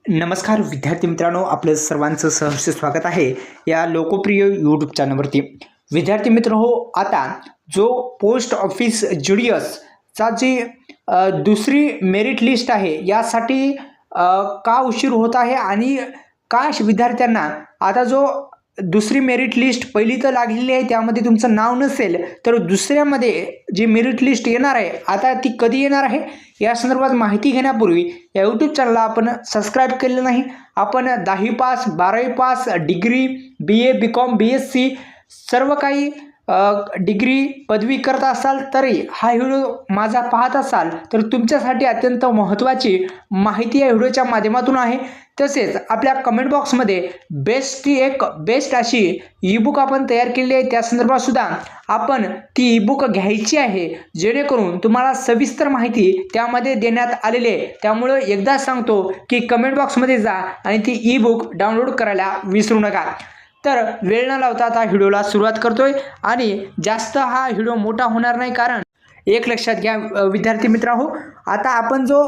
नमस्कार विद्यार्थी मित्रांनो, आपलं सर्वांचं सहर्ष स्वागत आहे या लोकप्रिय यूट्यूब चॅनलवरती। विद्यार्थी मित्र हो, आता जो पोस्ट ऑफिस GDSचा जी दुसरी मेरिट लिस्ट आहे यासाठी का उशीर होत आहे आणि का विद्यार्थ्यांना आता जो दुसरी मेरिट लिस्ट पहिली तर लागलेली आहे त्यामध्ये तुमचं नाव नसेल तर दुसऱ्यामध्ये जी मेरिट लिस्ट येणार आहे आता ती कधी येणार आहे या संदर्भात माहिती घेण्यापूर्वी या यूट्यूब चॅनलला आपण सबस्क्राईब केलेलं नाही, आपण 10वी पास 12वी pass degree BA BCom BSc सर्व काही डिग्री पदवी करत असाल तरी हा व्हिडिओ माझा पाहत असाल तर तुमच्यासाठी अत्यंत महत्त्वाची माहिती या व्हिडिओच्या माध्यमातून आहे। तसेच आपल्या कमेंट बॉक्समध्ये बेस्ट अशी ईबुक आपण तयार केली आहे, त्या संदर्भात सुद्धा आपण ती ईबुक घ्यायची आहे जेणेकरून तुम्हाला सविस्तर माहिती त्यामध्ये देण्यात आलेली आहे। त्यामुळे एकदा सांगतो की कमेंट बॉक्समध्ये जा आणि ती ईबुक डाउनलोड करायला विसरू नका। तर वेळ न लावता आता व्हिडिओला सुरुवात करतोय आणि जास्त हा व्हिडिओ मोठा होणार नाही, कारण एक लक्षात घ्या विद्यार्थी मित्रांनो, आता आपण जो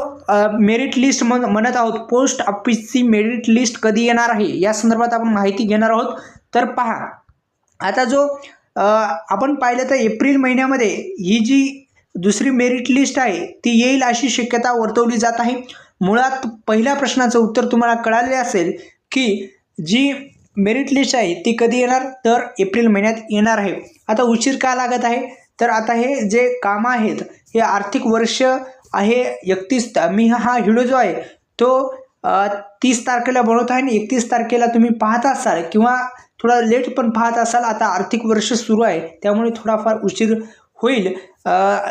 मेरिट लिस्ट म्हणत आहोत पोस्ट ऑफिसची मेरिट लिस्ट कधी येणार आहे या संदर्भात आपण माहिती घेणार आहोत। तर पहा, आता जो आपण पाहिलं तर एप्रिल महिन्यामध्ये ही जी दुसरी मेरिट लिस्ट आहे ती येईल अशी शक्यता वर्तवली जात आहे। मुळात पहिल्या प्रश्नाचं उत्तर तुम्हाला कळाले असेल की जी मेरिट लिस्ट आहे ती कधी येणार, तर एप्रिल महिन्यात येणार आहे। आता उशीर का लागत आहे, तर आता हे जे कामं आहेत हे आर्थिक वर्ष आहे 31, मी हा व्हिडिओ जो आहे तो 30 तारखेला बनवत आहे आणि 31 तारखेला तुम्ही पाहत असाल किंवा थोडा लेट पण पाहत असाल। आता आर्थिक वर्ष सुरू आहे त्यामुळे थोडाफार उशीर होईल।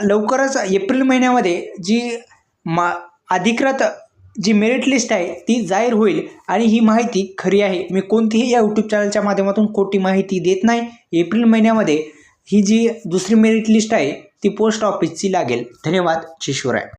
लवकरच एप्रिल महिन्यामध्ये जी अधिकृत जी मेरिट लिस्ट आहे ती जाहीर होईल आणि ही माहिती खरी आहे। मी कोणतीही या यूट्यूब चॅनलच्या माध्यमातून खोटी माहिती देत नाही। एप्रिल महिन्यामध्ये ही जी दुसरी मेरिट लिस्ट आहे ती पोस्ट ऑफिसची लागेल। धन्यवाद। शिश्वराय।